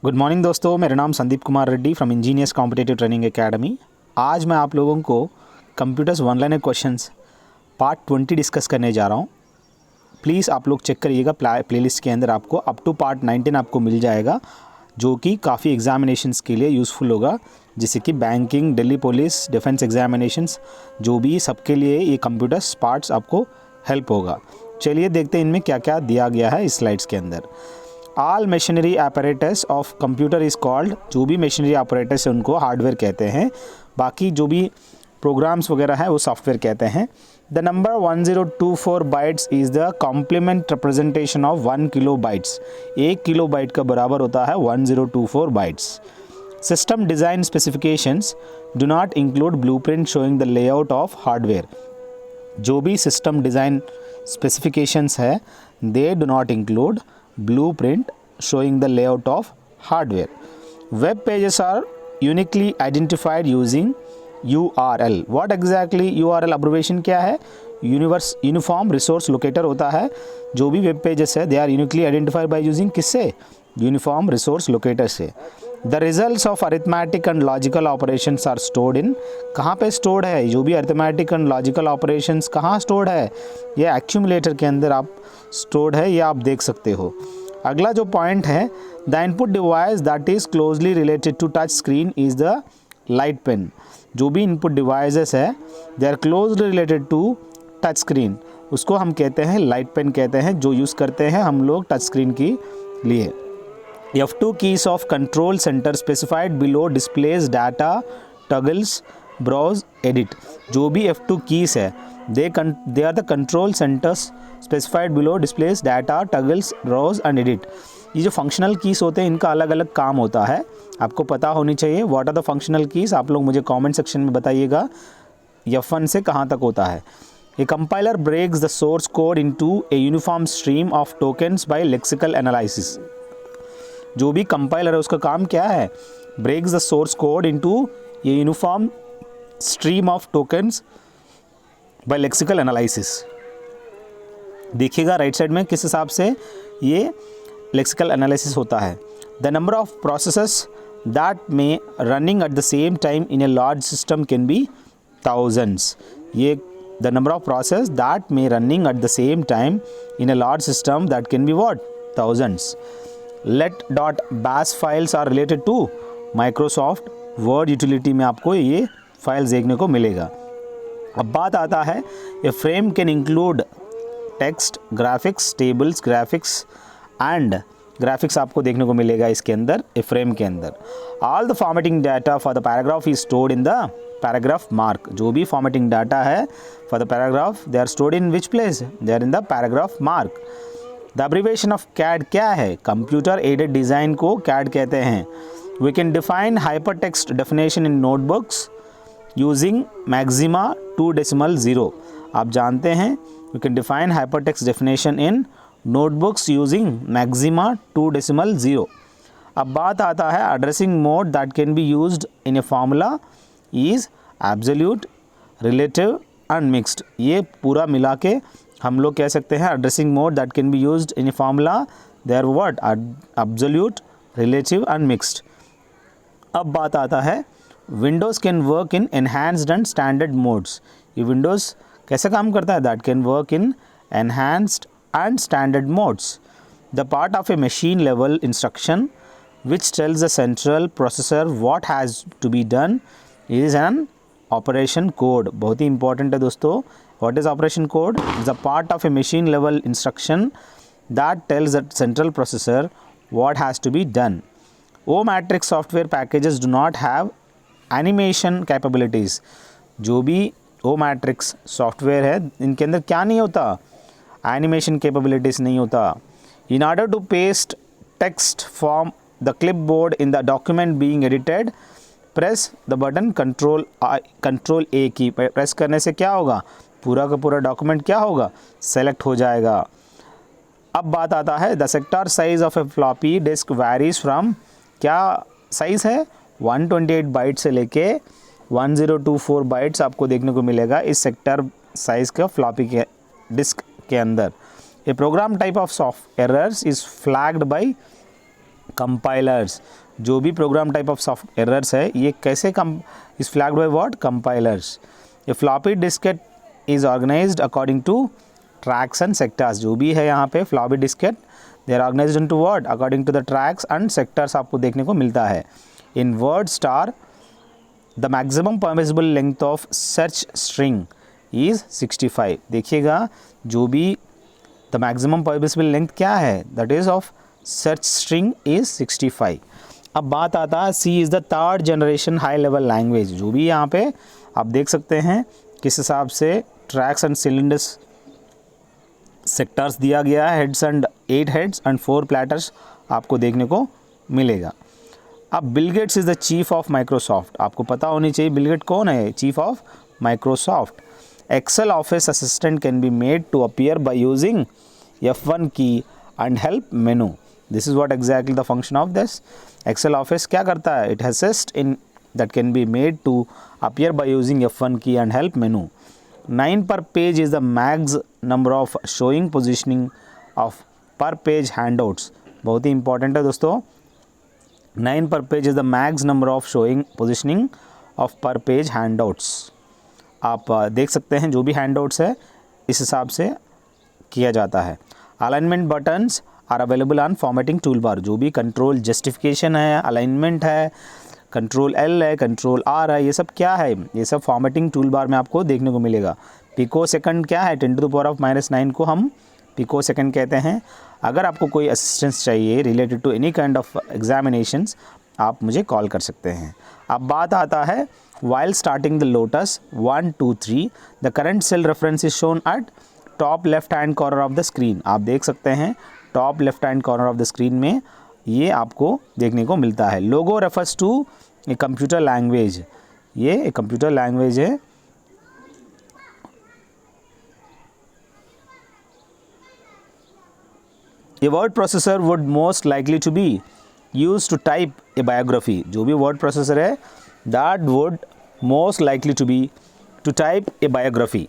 Good morning दोस्तों, मेरा नाम Sandeep Kumar Reddy from engineers competitive training academy. आज मैं आप लोगों को computers one liner questions part 20 discuss करने जा रहा हूं। प्लीज़ आप लोग चेक करिएगा, प्लेलिस्ट के अंदर आपको अप टू पार्ट 19 आपको मिल जाएगा, जो कि काफ़ी एग्जामिनेशंस के लिए यूज़फुल होगा, जैसे कि banking, Delhi police, defence examinations, जो भी सबके लिए ये कंप्यूटर्स पार्ट्स आपको हेल्प होगा। चलिए देखते हैं इनमें क्या क्या दिया गया है इस स्लाइड्स के अंदर। All machinery apparatus of computer is called, जो भी मशीनरी apparatus है उनको हार्डवेयर कहते हैं, बाकी जो भी प्रोग्राम्स वगैरह है वो सॉफ्टवेयर कहते हैं। The number 1024 bytes is the complement representation of 1 kilo bytes. 1 kilo byte का बराबर होता है 1024 bytes. System design specifications do not include blueprint showing the layout of hardware. जो भी सिस्टम डिज़ाइन स्पेसिफिकेशंस है they do not include blueprint showing the layout of hardware. Web pages are uniquely identified using URL. What exactly URL abbreviation क्या है? Uniform resource locator होता है। जो भी web pages है they are uniquely identified by using किससे? Uniform resource locator से। The results of arithmetic and logical operations are stored in, कहाँ पे स्टोर्ड है? जो भी अरिथमेटिक एंड लॉजिकल ऑपरेशंस कहाँ स्टोर्ड है? ये एक्यूमुलेटर के अंदर आप स्टोर्ड है, ये आप देख सकते हो। अगला जो पॉइंट है, the input device that is closely related to touch screen is the light pen. जो भी इनपुट डिवाइसेस है they are closely related to touch screen, उसको हम कहते हैं लाइट पेन कहते हैं, जो यूज़ करते हैं हम लोग टच स्क्रीन के लिए। F2 keys of control center specified below displays data, toggles, browse, edit। जो भी F2 keys है they are the control centers specified below displays data, toggles, browse and edit। ये जो फंक्शनल कीज़ होते हैं इनका अलग अलग काम होता है, आपको पता होनी चाहिए। What are the functional keys, आप लोग मुझे कमेंट सेक्शन में बताइएगा F1 से कहाँ तक होता है। A compiler breaks the source code into a uniform stream of tokens by lexical analysis। जो भी कंपाइलर है उसका काम क्या है? Breaks the source code into ये uniform stream of tokens by lexical analysis. देखिएगा राइट साइड में किस हिसाब से ये लेक्सिकल एनालिसिस होता है। The number of processes that may running at the same time in a large system can be thousands. ये the number of process that may running at the same time in a large system that can be what? Thousands. let.bash files are related to Microsoft Word utility में आपको ये files देखने को मिलेगा। अब बात आता है, a frame can include text, graphics, tables, graphics and graphics आपको देखने को मिलेगा इसके अंदर, ए फ्रेम के अंदर। All the formatting data for the paragraph is stored in the paragraph mark. जो भी फॉर्मेटिंग डाटा है for the paragraph they are stored in which place? They are in the paragraph mark. The abbreviation of CAD क्या है? Computer aided design को CAD कहते हैं। We can define hyper text definition in notebooks using Maxima 2.0। आप जानते हैं we can define hyper text definition in notebooks using Maxima 2.0। अब बात आता है addressing mode that can be used in a formula is absolute, relative and mixed. ये पूरा मिला के हम लोग कह सकते हैं addressing mode that can be used in a formula they are what? Absolute, relative and mixed. अब बात आता है Windows can work in enhanced and standard modes. ये विंडोज़ कैसे काम करता है? That can work in enhanced and standard modes. The part of a machine level instruction which tells the central processor what has to be done is an operation code. बहुत ही important है दोस्तों। What is operation code? It's a part of a machine level instruction that tells the central processor what has to be done. O-matrix software packages do not have animation capabilities. जो भी O-matrix software है इनके अंदर क्या नहीं होता? Animation capabilities नहीं होता। In order to paste text from the clipboard in the document being edited, press the button Control A की प्रेस करने से क्या होगा? पूरा का पूरा डॉक्यूमेंट क्या होगा? सेलेक्ट हो जाएगा। अब बात आता है the sector size of a floppy disk varies from, क्या साइज़ है? 128 बाइट से लेके 1024 बाइट्स आपको देखने को मिलेगा इस सेक्टर साइज़ का फ्लॉपी के डिस्क के अंदर। A program type of soft errors is flagged by compilers, जो भी program type of soft errors है ये कैसे is flagged by what, compilers. A floppy diskette is organised according to tracks and sectors, जो भी है यहाँ पे floppy diskette they are organised into what, according to the tracks and sectors आपको देखने को मिलता है। इन word star the maximum permissible length of search string is 65। देखिएगा जो भी द मैक्सिमम परमिसिबल लेंथ क्या है, that is of search string is 65। अब बात आता है C is the third generation high level language, जो भी यहाँ पे आप देख सकते हैं किस हिसाब से ट्रैक्स एंड सिलेंडर्स सेक्टर्स दिया गया है, heads and 8 heads and 4 platters आपको देखने को मिलेगा। अब Bill Gates is the chief of Microsoft, आपको पता होनी चाहिए बिल गेट कौन है, chief of Microsoft. Excel office assistant can be made to appear by using F1 key and help menu. This is what exactly the function of this. Excel office क्या करता है, it assist in that can be made to appear by using F1 key and help menu. 9 per page is the max number of showing positioning of per page handouts, बहुत ही important है दोस्तों। 9 per page is the max number of showing positioning of per page handouts। आप देख सकते हैं जो भी हैंडआउट्स है इस हिसाब से किया जाता है। Alignment buttons are available on formatting tool bar, जो भी कंट्रोल जस्टिफिकेशन है, अलाइनमेंट है, कंट्रोल L है, कंट्रोल R है, ये सब क्या है, ये सब फॉर्मेटिंग टूल बार में आपको देखने को मिलेगा। पिको सेकंड क्या है, 10⁻⁻⁹ को हम पिको सेकंड कहते हैं। अगर आपको कोई असिस्टेंस चाहिए related to any kind of examinations, आप मुझे कॉल कर सकते हैं। अब बात आता है while starting the Lotus 1 2 3 the current cell reference is shown at top left hand corner of the screen. आप देख सकते हैं top left hand corner of the screen में ये आपको देखने को मिलता है। Logo refers to a computer language, ये एक कंप्यूटर लैंग्वेज है। A word processor would most likely to be use to type a biography, जो भी वर्ड प्रोसेसर है that would most likely to be to type a biography.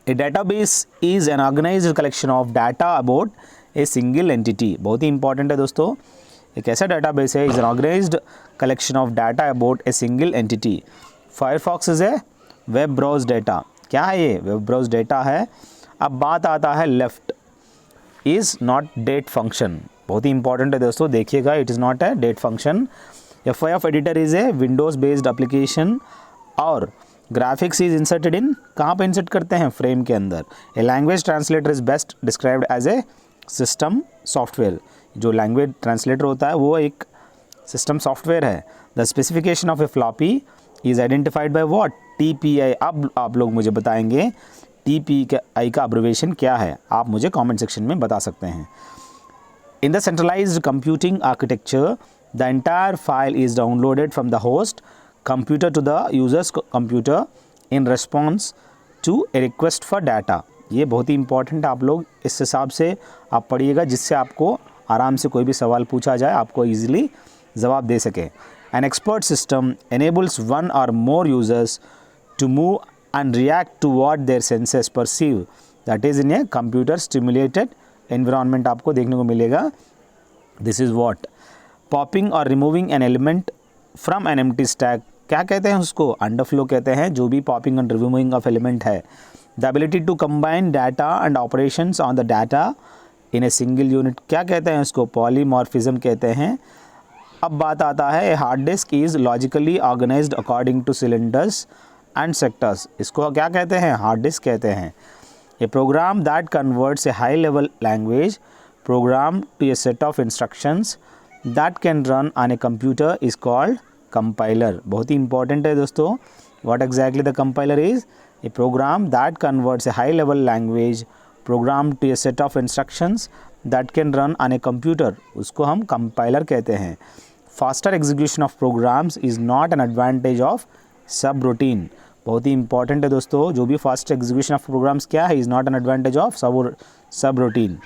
A database is an organised collection of data about a single entity, बहुत ही important है दोस्तों। एक ऐसा database है, is an organised collection of data about a single entity. Firefox is a web browse data, क्या है ये, वेब ब्राउज डेटा है। अब बात आता है left is not date function, बहुत ही इंपॉर्टेंट है दोस्तों, देखिएगा it is not a date function. FIF editor is a Windows based application और ग्राफिक्स इज इंसर्टेड इन, कहाँ पे इंसर्ट करते हैं, फ्रेम के अंदर। A language translator is best described as a system software, जो लैंग्वेज ट्रांसलेटर होता है वो एक सिस्टम सॉफ्टवेयर है। The specification of a floppy is identified by what, TPI। अब आप लोग मुझे बताएंगे TPI का अब्रिविएशन क्या है, आप मुझे कमेंट सेक्शन में बता सकते हैं। In the centralised computing architecture the entire file is downloaded from the host computer to the user's computer in response to a request for data. ये बहुत ही इंपॉर्टेंट है, आप लोग इस हिसाब से आप पढ़िएगा जिससे आपको आराम से कोई भी सवाल पूछा जाए आपको ईजिली जवाब दे सके। An expert system enables one or more users to move and react to what their senses perceive, that is in a computer stimulated environment आपको देखने को मिलेगा। This is what popping or removing an element from an empty stack, क्या कहते हैं उसको, underflow कहते हैं, जो भी popping and removing of element है। The ability to combine data and operations on the data in a single unit, क्या कहते हैं उसको, पॉलीमॉर्फिज्म कहते हैं। अब बात आता है a hard disk is logically organised according to cylinders and sectors, इसको क्या कहते हैं, हार्ड डिस्क कहते हैं। A program that converts a high level language program to a set of instructions that can run on a computer is called compiler, बहुत ही important है दोस्तों। What exactly the compiler is, a program that converts a high level language program to a set of instructions that can run on a computer, उसको हम compiler कहते हैं। Faster execution of programs is not an advantage of sub routine, बहुत ही important है दोस्तों, जो भी फास्ट एग्जीक्यूशन ऑफ प्रोग्राम्स क्या है, is not an advantage of sub routine.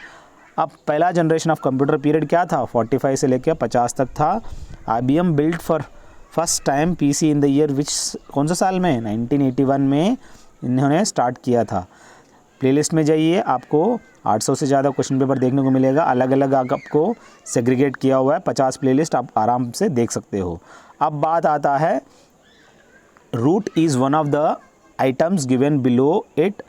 अब पहला जनरेशन ऑफ कंप्यूटर पीरियड क्या था, 45 से लेकर 50 तक था। IBM build for first time PC in the year which, कौन सा साल में, 1981 में इन्होंने स्टार्ट किया था। प्लेलिस्ट में जाइए, आपको 800 से ज़्यादा क्वेश्चन पेपर देखने को मिलेगा, अलग अलग आपको सेग्रीगेट किया हुआ है, 50 प्लेलिस्ट आप आराम से देख सकते हो। अब बात आता है root is one of the items given below, it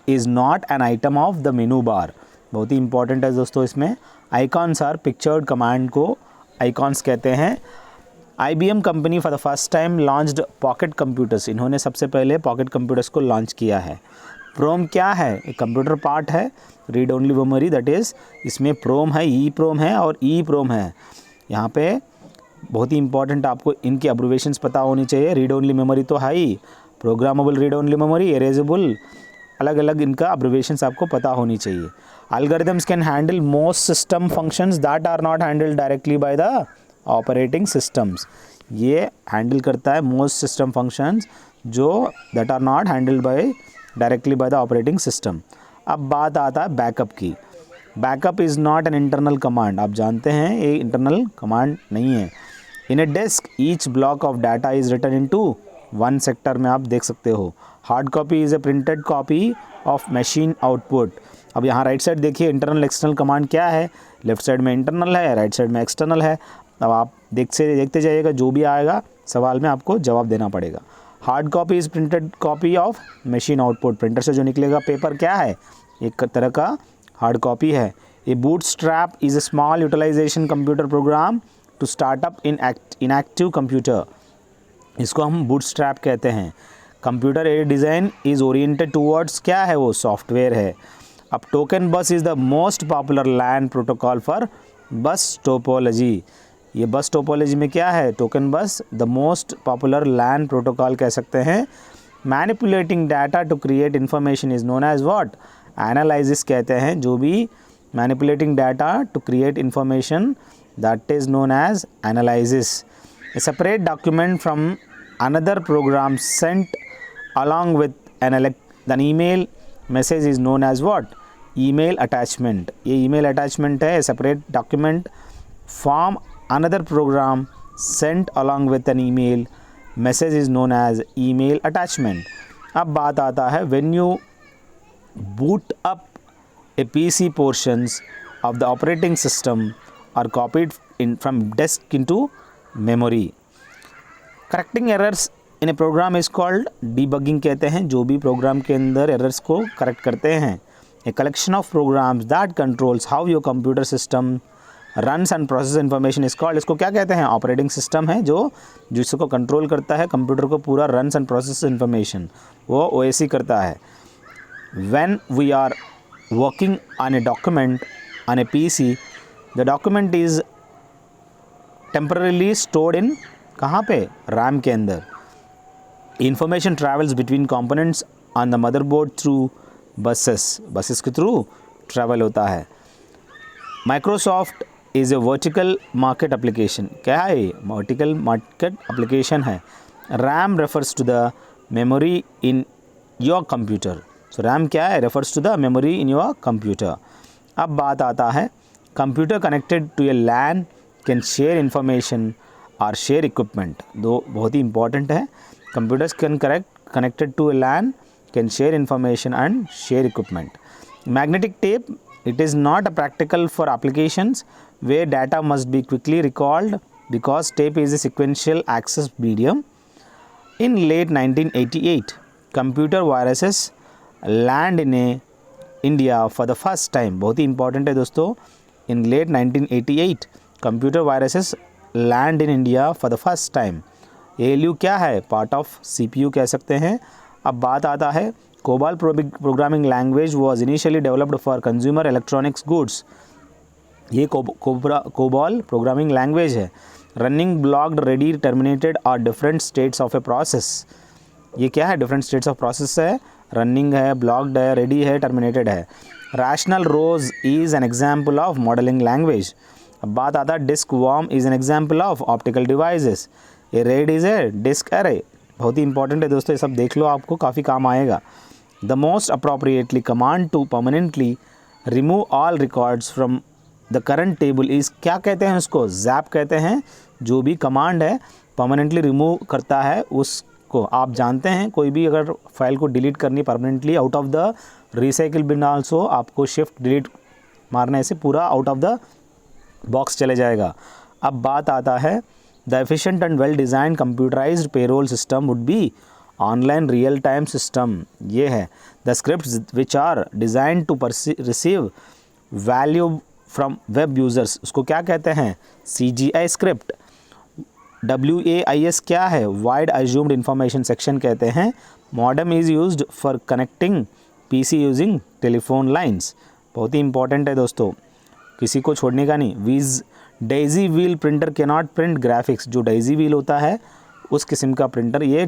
is not an item of the menu bar. बहुत ही इंपॉर्टेंट है दोस्तों, इसमें आइकॉन्स आर पिक्चर्ड, कमांड को आइकॉन्स कहते हैं। IBM company for the first time launched pocket computers, इन्होंने सबसे पहले पॉकेट कंप्यूटर्स को लॉन्च किया है। प्रोम क्या है? एक कंप्यूटर पार्ट है, read only memory, that is इसमें प्रोम है, ई प्रोम है और ई प्रोम है। यहाँ पे बहुत ही इंपॉर्टेंट, आपको इनकी अब्रिविएशंस पता होनी चाहिए। रीड ओनली मेमोरी तो है ही, programmable read only memory, erasable, अलग अलग इनका अब्रिविएशंस आपको पता होनी चाहिए। Algorithms can handle most system functions that are not handled directly by the operating systems। ये हैंडल करता है most system functions जो that are not handled by directly by the operating system। अब बात आता है बैकअप की। Backup is not an internal command, आप जानते हैं ये इंटरनल कमांड नहीं है। In a disk each block of data is written into one sector में आप देख सकते हो। Hard copy is a printed copy of machine output. अब यहाँ राइट साइड देखिए, इंटरनल एक्सटर्नल कमांड क्या है, लेफ्ट साइड में इंटरनल है, राइट साइड में एक्सटर्नल है। अब आप देखते जाइएगा, जो भी आएगा सवाल में आपको जवाब देना पड़ेगा। Hard copy is printed copy of machine output, printer से जो निकलेगा पेपर क्या है, एक तरह का हार्ड कॉपी है। A bootstrap is a small utilization computer program to startup inactive computer, इसको हम बूटस्ट्रैप कहते हैं। Computer aided design is oriented towards, क्या है वो, सॉफ्टवेयर है। अब token bus is the most popular LAN protocol for bus topology. ये बस टोपोलॉजी में क्या है, token bus the most popular LAN protocol कह सकते हैं। Manipulating data to create information is known as what, analysis कहते हैं। जो भी manipulating data to create information, that is known as analysis. A separate document from another program sent along with an email message is known as what? Email attachment। ये email attachment है, separate document from another program sent along with an email message is known as email attachment। अब बात आता है when you boot up a PC portions of the operating system are copied from disk into memory. Correcting errors in a program is called debugging कहते हैं, जो भी programme के अंदर एरर्स को करेक्ट करते हैं। A collection of programs that controls how your computer system runs and process information is called, इसको क्या कहते हैं, ऑपरेटिंग सिस्टम है जो जिसको कंट्रोल करता है कंप्यूटर को पूरा रन्स एंड प्रोसेस इन्फॉर्मेशन, वो OSI करता है। When we are working on a document on a PC, the document is temporarily stored in, कहाँ पे, रैम के अंदर। Information travels between components on the motherboard through buses के through travel होता है। Microsoft is a vertical market application, क्या है, vertical market application है। RAM refers to the memory in your computer, so RAM क्या है, refers to the memory in your computer. अब बात आता है computer connected to a LAN can share information और शेयर इक्विपमेंट, दो बहुत ही इंपॉर्टेंट है। Computers can connected to a LAN can share information and share equipment. Magnetic tape, it is not a practical for applications where data must be quickly recalled because tape is a sequential access medium. In late 1988, computer viruses land in India for the first time, बहुत ही important है दोस्तों। In late 1988, computer viruses land in India for the first time। ALU क्या है, part of CPU कह सकते हैं। अब बात आता है COBOL programming language was initially developed for consumer electronics goods। ये COBOL programming language है। Running, blocked, ready, terminated are different states of a process। ये क्या है, different states of process है, running है, blocked है, ready है, terminated है। Rational rows is an example of modeling language। अब बात आता है disk worm is an example of optical devices। A RAID is a disk array, बहुत ही इंपॉर्टेंट है दोस्तों, ये सब देख लो, आपको काफ़ी काम आएगा। The most appropriately command to permanently remove all records from the current table is, क्या कहते हैं उसको, zap कहते हैं। जो भी कमांड है परमानेंटली रिमूव करता है उस उसको आप जानते हैं, कोई भी अगर फाइल को डिलीट करनी permanently out of the recycle bin also, आपको शिफ्ट डिलीट मारने से पूरा आउट ऑफ द बॉक्स चले जाएगा। अब बात आता है the efficient and well designed computerised payroll system would be online real time system. ये है the scripts which are design to receive value from web users, उसको क्या कहते हैं? CGI script. WAIS क्या है? वाइड अज्यूम्ड इंफॉर्मेशन सेक्शन कहते हैं। Modem is used for connecting PC using telephone lines. बहुत ही इंपॉर्टेंट है दोस्तों, किसी को छोड़ने का नहीं। डेज़ी व्हील प्रिंटर के नॉट प्रिंट ग्राफिक्स। जो डेज़ी व्हील होता है उस किस्म का प्रिंटर, ये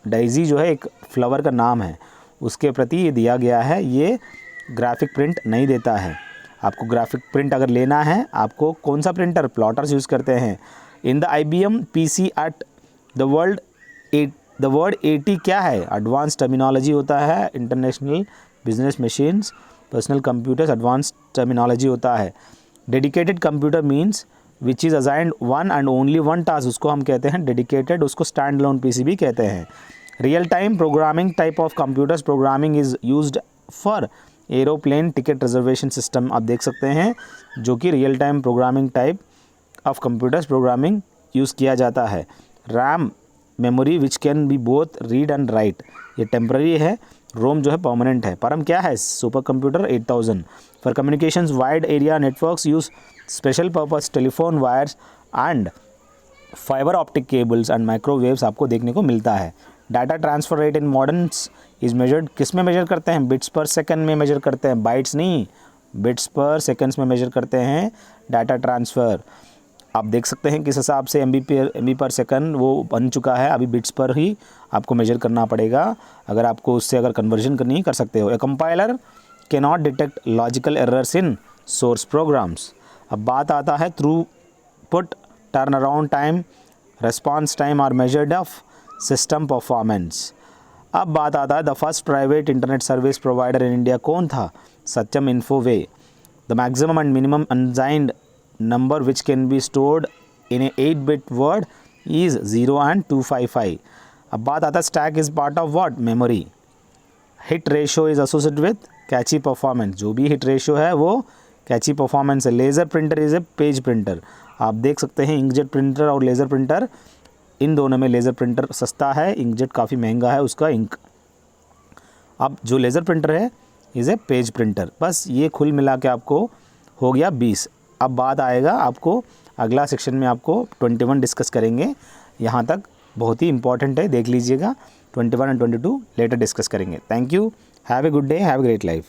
डेज़ी जो है एक फ्लावर का नाम है, उसके प्रति ये दिया गया है, ये ग्राफिक प्रिंट नहीं देता है। आपको ग्राफिक प्रिंट अगर लेना है, आपको कौन सा प्रिंटर? प्लॉटर्स यूज़ करते हैं। In the IBM PC at the word 80 क्या है? एडवांस टर्मिनोलॉजी होता है। International business machines personal computers advance terminology होता है। Dedicated computer means which is assigned one and only one task, उसको हम कहते हैं डेडिकेटेड, उसको स्टैंड अलोन PC भी कहते हैं। Real time programming type of computers programming is used for aeroplane ticket reservation system. आप देख सकते हैं जो कि real time programming type of computers programming use किया जाता है। RAM memory which can be both read and right, ये टेम्पररी है। रोम जो है परमानेंट है। परम क्या है? Super computer 8000। For communications wide area networks use special purpose telephone wires and fibre optic cables and microwaves आपको देखने को मिलता है। Data transfer rate in मॉडर्न्स is measured, किस में मेजर करते हैं? बिट्स पर सेकंड में मेजर करते हैं, बाइट्स नहीं, बिट्स पर सेकंड्स में मेजर करते हैं डाटा ट्रांसफ़र। आप देख सकते हैं किस हिसाब से MB पर सेकंड वो बन चुका है, अभी बिट्स पर ही आपको मेजर करना पड़ेगा। अगर आपको उससे अगर कन्वर्जन करनी कर सकते हो। A compiler can not detect logical errors in source programs. अब बात आता है throughput, turn around time, response time are measured of system performance. अब बात आता है the first private internet service provider in India कौन था? Satyam Infoway. The maximum and minimum unsigned number which can be stored in a 8-bit word is 0 and 255. अब बात आता है stack is part of what? memory. hit ratio is associated with catchy performance. जो भी hit ratio है वो catchy performance है। laser printer is a page printer. आप देख सकते हैं inkjet printer और laser printer, इन दोनों में laser printer सस्ता है, inkjet काफ़ी महंगा है उसका इंक। अब जो laser printer है is a page printer। बस ये कुल मिला के आपको हो गया 20। अब बात आएगा आपको अगला सेक्शन में आपको 21 डिस्कस करेंगे। यहाँ तक बहुत ही इंपॉर्टेंट है, देख लीजिएगा। 21 और 22 लेटर डिस्कस करेंगे। Thank you, have a good day, have a great life.